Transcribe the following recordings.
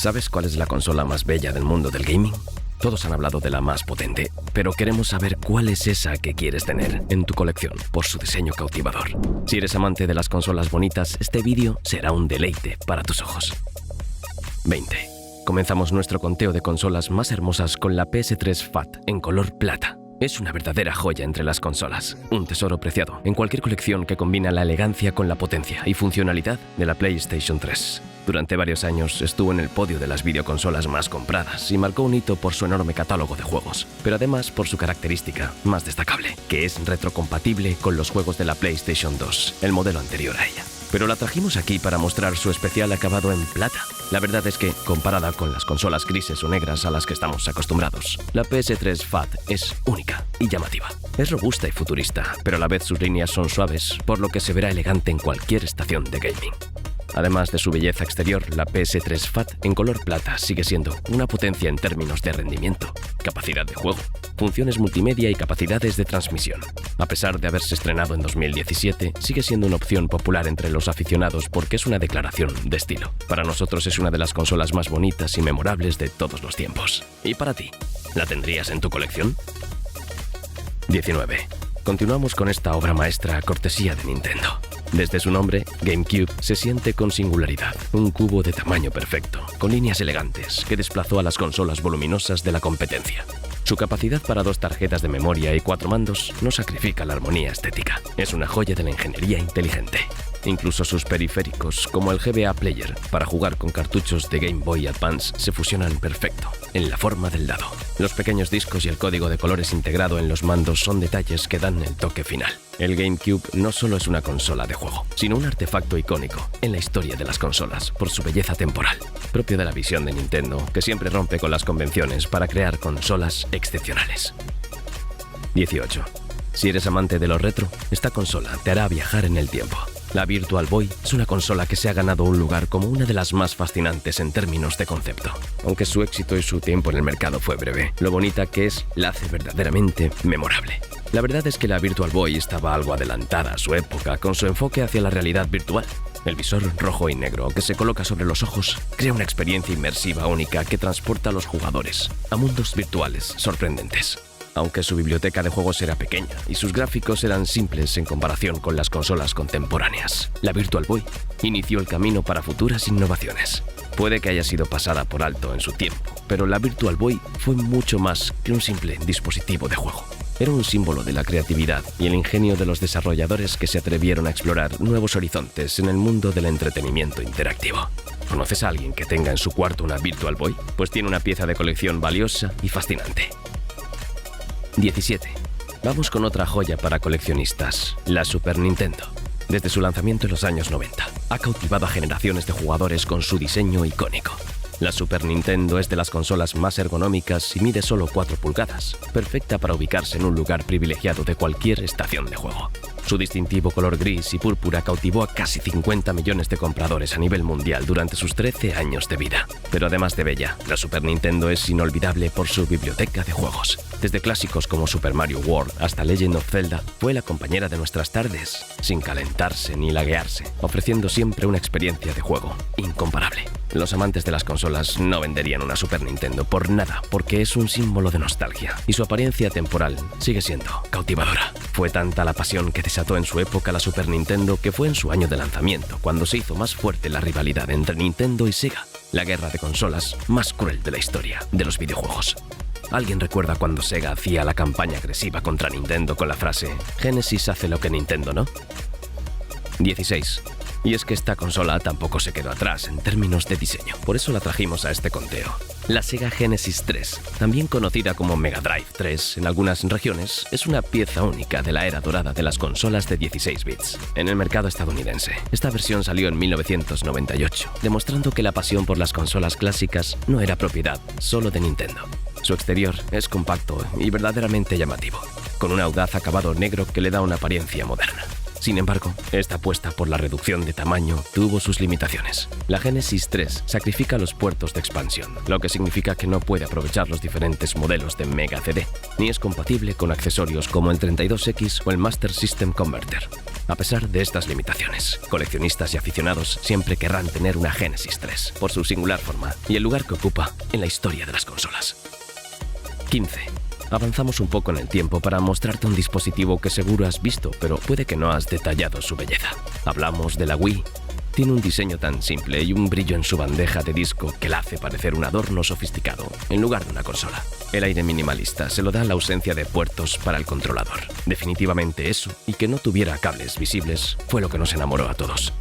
¿Sabes cuál es la consola más bella del mundo del gaming? Todos han hablado de la más potente, pero queremos saber cuál es esa que quieres tener en tu colección por su diseño cautivador. Si eres amante de las consolas bonitas, este vídeo será un deleite para tus ojos. 20. Comenzamos nuestro conteo de consolas más hermosas con la PS3 Fat en color plata. Es una verdadera joya entre las consolas, un tesoro preciado en cualquier colección que combina la elegancia con la potencia y funcionalidad de la PlayStation 3. Durante varios años estuvo en el podio de las videoconsolas más compradas y marcó un hito por su enorme catálogo de juegos, pero además por su característica más destacable, que es retrocompatible con los juegos de la PlayStation 2, el modelo anterior a ella. Pero la trajimos aquí para mostrar su especial acabado en plata. La verdad es que, comparada con las consolas grises o negras a las que estamos acostumbrados, la PS3 Fat es única y llamativa. Es robusta y futurista, pero a la vez sus líneas son suaves, por lo que se verá elegante en cualquier estación de gaming. Además de su belleza exterior, la PS3 Fat en color plata sigue siendo una potencia en términos de rendimiento, capacidad de juego, funciones multimedia y capacidades de transmisión. A pesar de haberse estrenado en 2017, sigue siendo una opción popular entre los aficionados porque es una declaración de estilo. Para nosotros es una de las consolas más bonitas y memorables de todos los tiempos. ¿Y para ti? ¿La tendrías en tu colección? 19. Continuamos con esta obra maestra a cortesía de Nintendo. Desde su nombre, GameCube se siente con singularidad, un cubo de tamaño perfecto, con líneas elegantes, que desplazó a las consolas voluminosas de la competencia. Su capacidad para 2 tarjetas de memoria y 4 mandos no sacrifica la armonía estética. Es una joya de la ingeniería inteligente. Incluso sus periféricos, como el GBA Player, para jugar con cartuchos de Game Boy Advance, se fusionan perfecto, en la forma del dado. Los pequeños discos y el código de colores integrado en los mandos son detalles que dan el toque final. El GameCube no solo es una consola de juego, sino un artefacto icónico en la historia de las consolas por su belleza temporal, propio de la visión de Nintendo, que siempre rompe con las convenciones para crear consolas excepcionales. 18. Si eres amante de lo retro, esta consola te hará viajar en el tiempo. La Virtual Boy es una consola que se ha ganado un lugar como una de las más fascinantes en términos de concepto. Aunque su éxito y su tiempo en el mercado fue breve, lo bonita que es la hace verdaderamente memorable. La verdad es que la Virtual Boy estaba algo adelantada a su época con su enfoque hacia la realidad virtual. El visor rojo y negro que se coloca sobre los ojos crea una experiencia inmersiva única que transporta a los jugadores a mundos virtuales sorprendentes. Aunque su biblioteca de juegos era pequeña y sus gráficos eran simples en comparación con las consolas contemporáneas, la Virtual Boy inició el camino para futuras innovaciones. Puede que haya sido pasada por alto en su tiempo, pero la Virtual Boy fue mucho más que un simple dispositivo de juego. Era un símbolo de la creatividad y el ingenio de los desarrolladores que se atrevieron a explorar nuevos horizontes en el mundo del entretenimiento interactivo. ¿Conoces a alguien que tenga en su cuarto una Virtual Boy? Pues tiene una pieza de colección valiosa y fascinante. 17. Vamos con otra joya para coleccionistas, la Super Nintendo. Desde su lanzamiento en los años 90, ha cautivado a generaciones de jugadores con su diseño icónico. La Super Nintendo es de las consolas más ergonómicas y mide solo 4 pulgadas, perfecta para ubicarse en un lugar privilegiado de cualquier estación de juego. Su distintivo color gris y púrpura cautivó a casi 50 millones de compradores a nivel mundial durante sus 13 años de vida. Pero además de bella, la Super Nintendo es inolvidable por su biblioteca de juegos. Desde clásicos como Super Mario World hasta Legend of Zelda, fue la compañera de nuestras tardes, sin calentarse ni laguearse, ofreciendo siempre una experiencia de juego incomparable. Los amantes de las consolas no venderían una Super Nintendo por nada, porque es un símbolo de nostalgia, y su apariencia temporal sigue siendo cautivadora. Fue tanta la pasión que desató en su época la Super Nintendo que fue en su año de lanzamiento cuando se hizo más fuerte la rivalidad entre Nintendo y Sega, la guerra de consolas más cruel de la historia de los videojuegos. ¿Alguien recuerda cuando Sega hacía la campaña agresiva contra Nintendo con la frase «Genesis hace lo que Nintendo no»? 16. Y es que esta consola tampoco se quedó atrás en términos de diseño, por eso la trajimos a este conteo. La Sega Genesis 3, también conocida como Mega Drive 3 en algunas regiones, es una pieza única de la era dorada de las consolas de 16 bits. En el mercado estadounidense, esta versión salió en 1998, demostrando que la pasión por las consolas clásicas no era propiedad solo de Nintendo. Su exterior es compacto y verdaderamente llamativo, con un audaz acabado negro que le da una apariencia moderna. Sin embargo, esta apuesta por la reducción de tamaño tuvo sus limitaciones. La Genesis 3 sacrifica los puertos de expansión, lo que significa que no puede aprovechar los diferentes modelos de Mega CD, ni es compatible con accesorios como el 32X o el Master System Converter. A pesar de estas limitaciones, coleccionistas y aficionados siempre querrán tener una Genesis 3 por su singular forma y el lugar que ocupa en la historia de las consolas. 15. Avanzamos un poco en el tiempo para mostrarte un dispositivo que seguro has visto, pero puede que no has detallado su belleza. Hablamos de la Wii. Tiene un diseño tan simple y un brillo en su bandeja de disco que la hace parecer un adorno sofisticado en lugar de una consola. El aire minimalista se lo da la ausencia de puertos para el controlador. Definitivamente eso, y que no tuviera cables visibles, fue lo que nos enamoró a todos.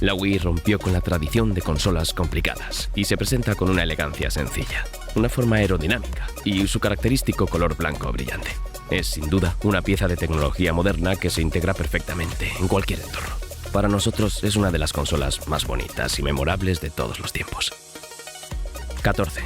La Wii rompió con la tradición de consolas complicadas y se presenta con una elegancia sencilla, una forma aerodinámica y su característico color blanco brillante. Es sin duda una pieza de tecnología moderna que se integra perfectamente en cualquier entorno. Para nosotros es una de las consolas más bonitas y memorables de todos los tiempos. 14.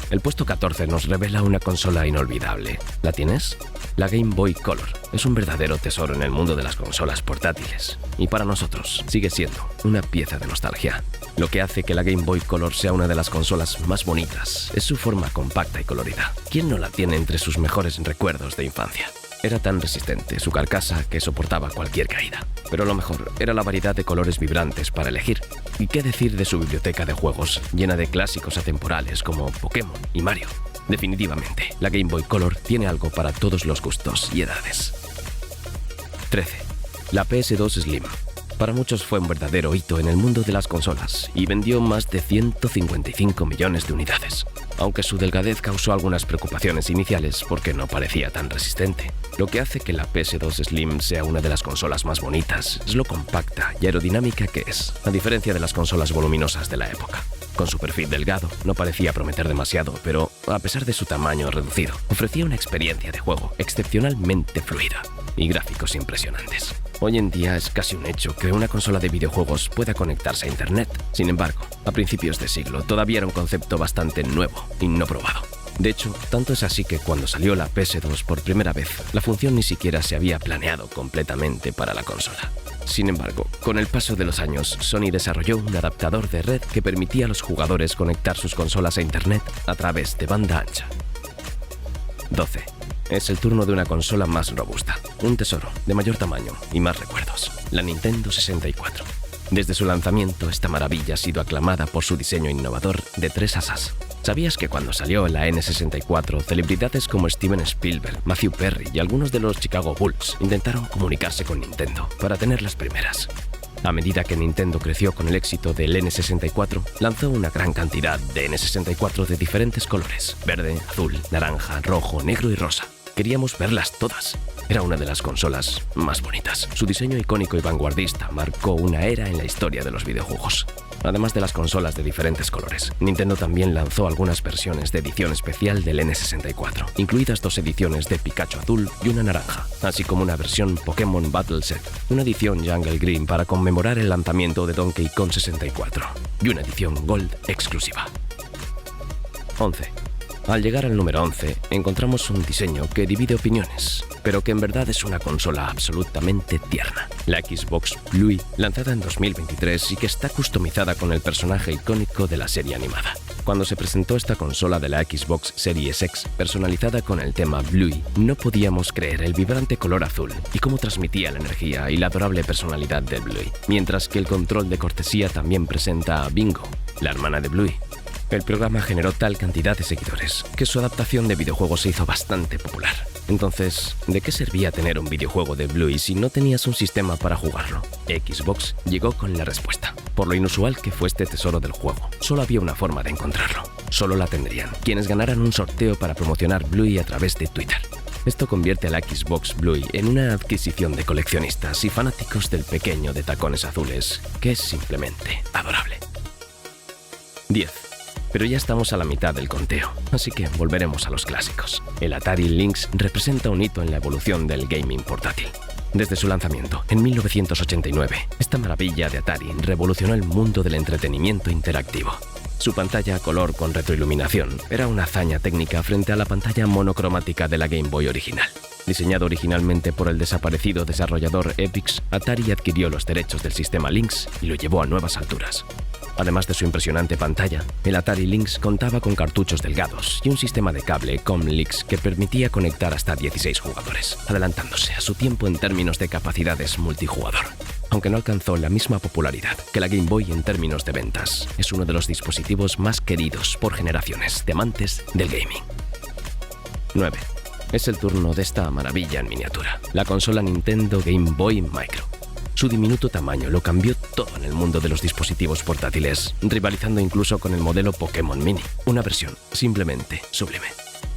El puesto 14 nos revela una consola inolvidable. ¿La tienes? La Game Boy Color es un verdadero tesoro en el mundo de las consolas portátiles y para nosotros sigue siendo una pieza de nostalgia. Lo que hace que la Game Boy Color sea una de las consolas más bonitas es su forma compacta y colorida. ¿Quién no la tiene entre sus mejores recuerdos de infancia? Era tan resistente su carcasa que soportaba cualquier caída. Pero lo mejor era la variedad de colores vibrantes para elegir. ¿Y qué decir de su biblioteca de juegos, llena de clásicos atemporales como Pokémon y Mario? Definitivamente, la Game Boy Color tiene algo para todos los gustos y edades. 13. La PS2 Slim. Para muchos fue un verdadero hito en el mundo de las consolas y vendió más de 155 millones de unidades. Aunque su delgadez causó algunas preocupaciones iniciales porque no parecía tan resistente. Lo que hace que la PS2 Slim sea una de las consolas más bonitas es lo compacta y aerodinámica que es, a diferencia de las consolas voluminosas de la época. Con su perfil delgado, no parecía prometer demasiado, pero a pesar de su tamaño reducido, ofrecía una experiencia de juego excepcionalmente fluida y gráficos impresionantes. Hoy en día es casi un hecho que una consola de videojuegos pueda conectarse a Internet. Sin embargo, a principios de siglo todavía era un concepto bastante nuevo y no probado. De hecho, tanto es así que cuando salió la PS2 por primera vez, la función ni siquiera se había planeado completamente para la consola. Sin embargo, con el paso de los años, Sony desarrolló un adaptador de red que permitía a los jugadores conectar sus consolas a Internet a través de banda ancha. 12. Es el turno de una consola más robusta, un tesoro de mayor tamaño y más recuerdos, la Nintendo 64. Desde su lanzamiento, esta maravilla ha sido aclamada por su diseño innovador de 3 asas. ¿Sabías que cuando salió la N64, celebridades como Steven Spielberg, Matthew Perry y algunos de los Chicago Bulls intentaron comunicarse con Nintendo para tener las primeras? A medida que Nintendo creció con el éxito del N64, lanzó una gran cantidad de N64 de diferentes colores: verde, azul, naranja, rojo, negro y rosa. Queríamos verlas todas. Era una de las consolas más bonitas. Su diseño icónico y vanguardista marcó una era en la historia de los videojuegos. Además de las consolas de diferentes colores, Nintendo también lanzó algunas versiones de edición especial del N64, incluidas 2 ediciones de Pikachu azul y una naranja, así como una versión Pokémon Battle Set, una edición Jungle Green para conmemorar el lanzamiento de Donkey Kong 64 y una edición Gold exclusiva. 11. Al llegar al número 11, encontramos un diseño que divide opiniones, pero que en verdad es una consola absolutamente tierna. La Xbox Bluey, lanzada en 2023 y que está customizada con el personaje icónico de la serie animada. Cuando se presentó esta consola de la Xbox Series X, personalizada con el tema Bluey, no podíamos creer el vibrante color azul y cómo transmitía la energía y la adorable personalidad de Bluey, mientras que el control de cortesía también presenta a Bingo, la hermana de Bluey. El programa generó tal cantidad de seguidores que su adaptación de videojuego se hizo bastante popular. Entonces, ¿de qué servía tener un videojuego de Bluey si no tenías un sistema para jugarlo? Xbox llegó con la respuesta. Por lo inusual que fue este tesoro del juego, solo había una forma de encontrarlo. Solo la tendrían quienes ganaran un sorteo para promocionar Bluey a través de Twitter. Esto convierte a la Xbox Bluey en una adquisición de coleccionistas y fanáticos del pequeño de tacones azules, que es simplemente adorable. 10. Pero ya estamos a la mitad del conteo, así que volveremos a los clásicos. El Atari Lynx representa un hito en la evolución del gaming portátil. Desde su lanzamiento, en 1989, esta maravilla de Atari revolucionó el mundo del entretenimiento interactivo. Su pantalla a color con retroiluminación era una hazaña técnica frente a la pantalla monocromática de la Game Boy original. Diseñado originalmente por el desaparecido desarrollador Epyx, Atari adquirió los derechos del sistema Lynx y lo llevó a nuevas alturas. Además de su impresionante pantalla, el Atari Lynx contaba con cartuchos delgados y un sistema de cable Comlink que permitía conectar hasta 16 jugadores, adelantándose a su tiempo en términos de capacidades multijugador. Aunque no alcanzó la misma popularidad que la Game Boy en términos de ventas, es uno de los dispositivos más queridos por generaciones de amantes del gaming. 9. Es el turno de esta maravilla en miniatura, la consola Nintendo Game Boy Micro. Su diminuto tamaño lo cambió todo en el mundo de los dispositivos portátiles, rivalizando incluso con el modelo Pokémon Mini, una versión simplemente sublime.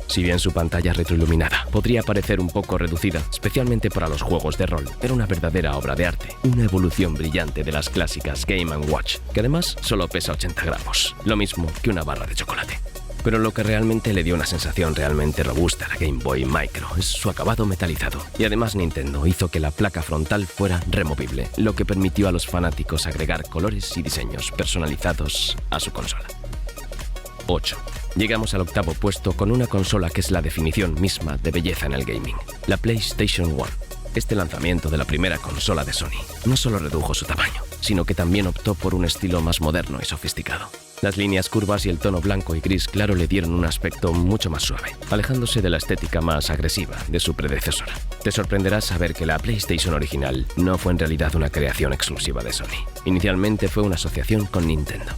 Si bien su pantalla retroiluminada podría parecer un poco reducida, especialmente para los juegos de rol, era una verdadera obra de arte, una evolución brillante de las clásicas Game & Watch, que además solo pesa 80 gramos, lo mismo que una barra de chocolate. Pero lo que realmente le dio una sensación realmente robusta a la Game Boy Micro es su acabado metalizado. Y además Nintendo hizo que la placa frontal fuera removible, lo que permitió a los fanáticos agregar colores y diseños personalizados a su consola. 8. Llegamos al octavo puesto con una consola que es la definición misma de belleza en el gaming, la PlayStation 1. Este lanzamiento de la primera consola de Sony no solo redujo su tamaño, sino que también optó por un estilo más moderno y sofisticado. Las líneas curvas y el tono blanco y gris claro le dieron un aspecto mucho más suave, alejándose de la estética más agresiva de su predecesora. Te sorprenderá saber que la PlayStation original no fue en realidad una creación exclusiva de Sony. Inicialmente fue una asociación con Nintendo.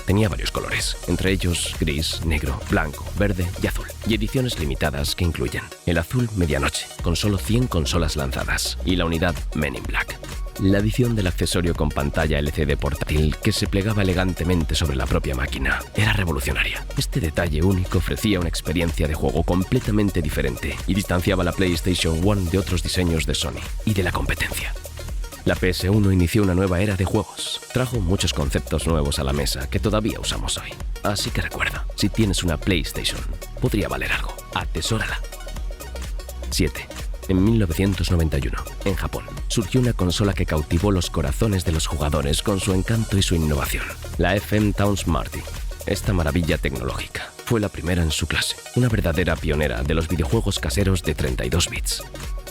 Tenía varios colores, entre ellos gris, negro, blanco, verde y azul, y ediciones limitadas que incluyen el azul medianoche, con solo 100 consolas lanzadas, y la unidad Men in Black. La adición del accesorio con pantalla LCD portátil que se plegaba elegantemente sobre la propia máquina era revolucionaria. Este detalle único ofrecía una experiencia de juego completamente diferente y distanciaba la PlayStation 1 de otros diseños de Sony y de la competencia. La PS1 inició una nueva era de juegos. Trajo muchos conceptos nuevos a la mesa que todavía usamos hoy. Así que recuerda, si tienes una PlayStation, podría valer algo. Atesórala. 7. En 1991, en Japón, surgió una consola que cautivó los corazones de los jugadores con su encanto y su innovación, la FM Town Smarty. Esta maravilla tecnológica fue la primera en su clase, una verdadera pionera de los videojuegos caseros de 32 bits.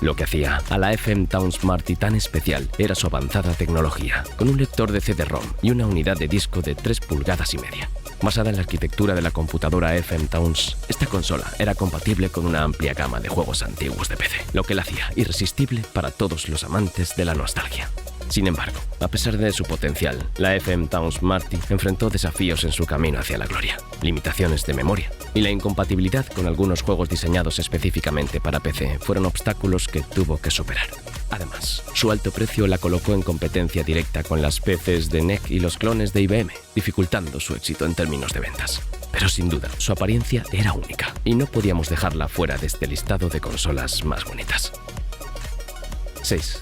Lo que hacía a la FM Town Smarty tan especial era su avanzada tecnología, con un lector de CD-ROM y una unidad de disco de 3,5 pulgadas. Basada en la arquitectura de la computadora FM Towns, esta consola era compatible con una amplia gama de juegos antiguos de PC, lo que la hacía irresistible para todos los amantes de la nostalgia. Sin embargo, a pesar de su potencial, la FM Town Smarty enfrentó desafíos en su camino hacia la gloria, limitaciones de memoria y la incompatibilidad con algunos juegos diseñados específicamente para PC fueron obstáculos que tuvo que superar. Además, su alto precio la colocó en competencia directa con las PCs de NEC y los clones de IBM, dificultando su éxito en términos de ventas. Pero sin duda, su apariencia era única y no podíamos dejarla fuera de este listado de consolas más bonitas. 6.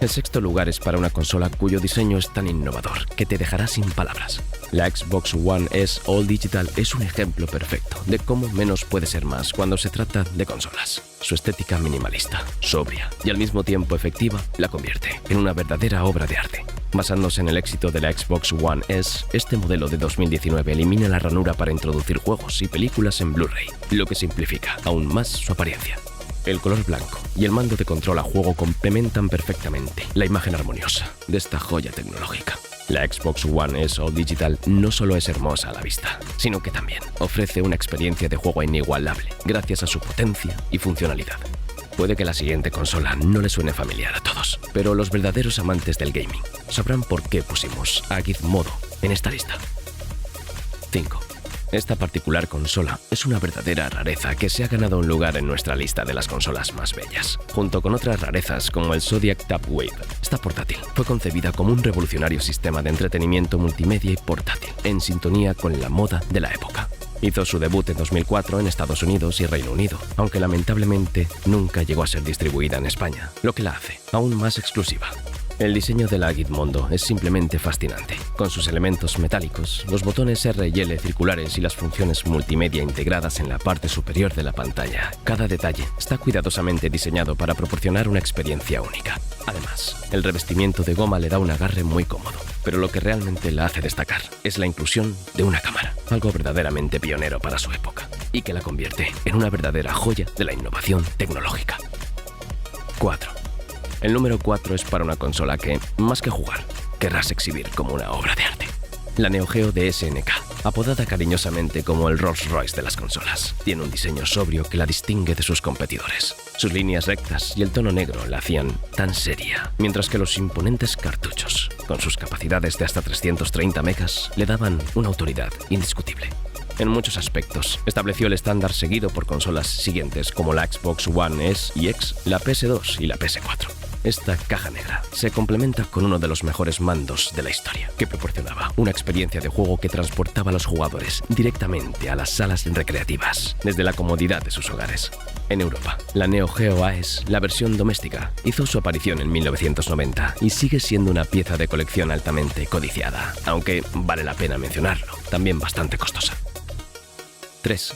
El sexto lugar es para una consola cuyo diseño es tan innovador que te dejará sin palabras. La Xbox One S All Digital es un ejemplo perfecto de cómo menos puede ser más cuando se trata de consolas. Su estética minimalista, sobria y al mismo tiempo efectiva la convierte en una verdadera obra de arte. Basándose en el éxito de la Xbox One S, este modelo de 2019 elimina la ranura para introducir juegos y películas en Blu-ray, lo que simplifica aún más su apariencia. El color blanco y el mando de control a juego complementan perfectamente la imagen armoniosa de esta joya tecnológica. La Xbox One S All Digital no solo es hermosa a la vista, sino que también ofrece una experiencia de juego inigualable gracias a su potencia y funcionalidad. Puede que la siguiente consola no le suene familiar a todos, pero los verdaderos amantes del gaming sabrán por qué pusimos a Gizmodo en esta lista. 5. Esta particular consola es una verdadera rareza que se ha ganado un lugar en nuestra lista de las consolas más bellas, junto con otras rarezas como el Zodiac Tab Wave. Esta portátil fue concebida como un revolucionario sistema de entretenimiento multimedia y portátil, en sintonía con la moda de la época. Hizo su debut en 2004 en Estados Unidos y Reino Unido, aunque lamentablemente nunca llegó a ser distribuida en España, lo que la hace aún más exclusiva. El diseño de la Gizmodo es simplemente fascinante, con sus elementos metálicos, los botones R y L circulares y las funciones multimedia integradas en la parte superior de la pantalla. Cada detalle está cuidadosamente diseñado para proporcionar una experiencia única. Además, el revestimiento de goma le da un agarre muy cómodo, pero lo que realmente la hace destacar es la inclusión de una cámara, algo verdaderamente pionero para su época, y que la convierte en una verdadera joya de la innovación tecnológica. 4. El número 4 es para una consola que, más que jugar, querrás exhibir como una obra de arte. La Neo Geo de SNK, apodada cariñosamente como el Rolls Royce de las consolas, tiene un diseño sobrio que la distingue de sus competidores. Sus líneas rectas y el tono negro la hacían tan seria, mientras que los imponentes cartuchos, con sus capacidades de hasta 330 megas, le daban una autoridad indiscutible. En muchos aspectos, estableció el estándar seguido por consolas siguientes como la Xbox One S y X, la PS2 y la PS4. Esta caja negra se complementa con uno de los mejores mandos de la historia, que proporcionaba una experiencia de juego que transportaba a los jugadores directamente a las salas recreativas, desde la comodidad de sus hogares. En Europa, la Neo Geo AES, la versión doméstica, hizo su aparición en 1990 y sigue siendo una pieza de colección altamente codiciada, aunque vale la pena mencionarlo, también bastante costosa. 3.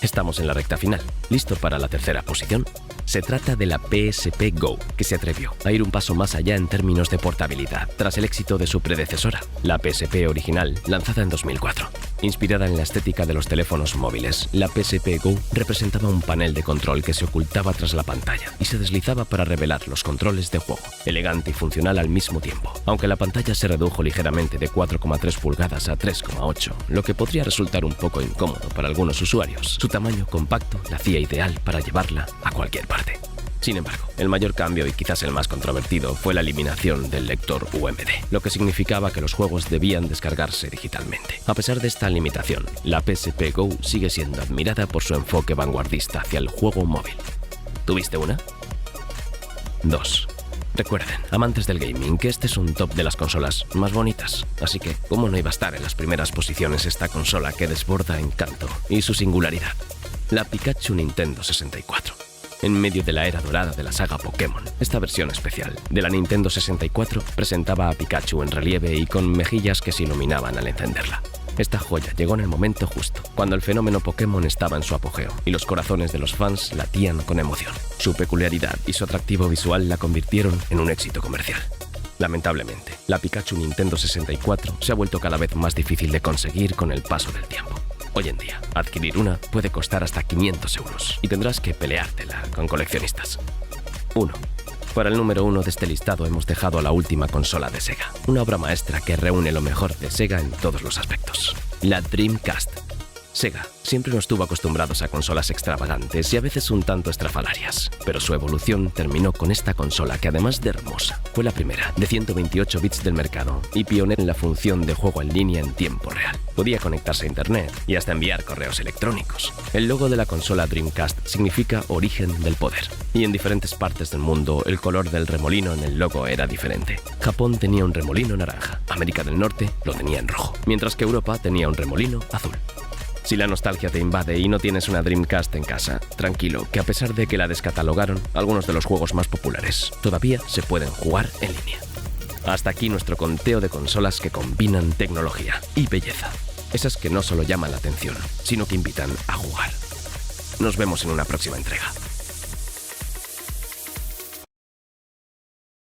Estamos en la recta final. ¿Listo para la tercera posición? Se trata de la PSP Go, que se atrevió a ir un paso más allá en términos de portabilidad, tras el éxito de su predecesora, la PSP original, lanzada en 2004. Inspirada en la estética de los teléfonos móviles, la PSP Go representaba un panel de control que se ocultaba tras la pantalla y se deslizaba para revelar los controles de juego, elegante y funcional al mismo tiempo. Aunque la pantalla se redujo ligeramente de 4,3 pulgadas a 3,8, lo que podría resultar un poco incómodo para algunos usuarios, su tamaño compacto la hacía ideal para llevarla a cualquier parte. Sin embargo, el mayor cambio y quizás el más controvertido fue la eliminación del lector UMD, lo que significaba que los juegos debían descargarse digitalmente. A pesar de esta limitación, la PSP Go sigue siendo admirada por su enfoque vanguardista hacia el juego móvil. ¿Tuviste una? 2. Recuerden, amantes del gaming, que este es un top de las consolas más bonitas, así que ¿cómo no iba a estar en las primeras posiciones esta consola que desborda encanto y su singularidad? La Pikachu Nintendo 64. En medio de la era dorada de la saga Pokémon, esta versión especial de la Nintendo 64 presentaba a Pikachu en relieve y con mejillas que se iluminaban al encenderla. Esta joya llegó en el momento justo, cuando el fenómeno Pokémon estaba en su apogeo y los corazones de los fans latían con emoción. Su peculiaridad y su atractivo visual la convirtieron en un éxito comercial. Lamentablemente, la Pikachu Nintendo 64 se ha vuelto cada vez más difícil de conseguir con el paso del tiempo. Hoy en día, adquirir una puede costar hasta 500 euros y tendrás que peleártela con coleccionistas. 1. Para el número 1 de este listado hemos dejado a la última consola de Sega, una obra maestra que reúne lo mejor de Sega en todos los aspectos. La Dreamcast. Sega siempre nos tuvo acostumbrados a consolas extravagantes y a veces un tanto estrafalarias, pero su evolución terminó con esta consola que, además de hermosa, fue la primera de 128 bits del mercado y pionera en la función de juego en línea en tiempo real. Podía conectarse a internet y hasta enviar correos electrónicos. El logo de la consola Dreamcast significa origen del poder, y en diferentes partes del mundo el color del remolino en el logo era diferente. Japón tenía un remolino naranja, América del Norte lo tenía en rojo, mientras que Europa tenía un remolino azul. Si la nostalgia te invade y no tienes una Dreamcast en casa, tranquilo, que a pesar de que la descatalogaron, algunos de los juegos más populares todavía se pueden jugar en línea. Hasta aquí nuestro conteo de consolas que combinan tecnología y belleza. Esas que no solo llaman la atención, sino que invitan a jugar. Nos vemos en una próxima entrega.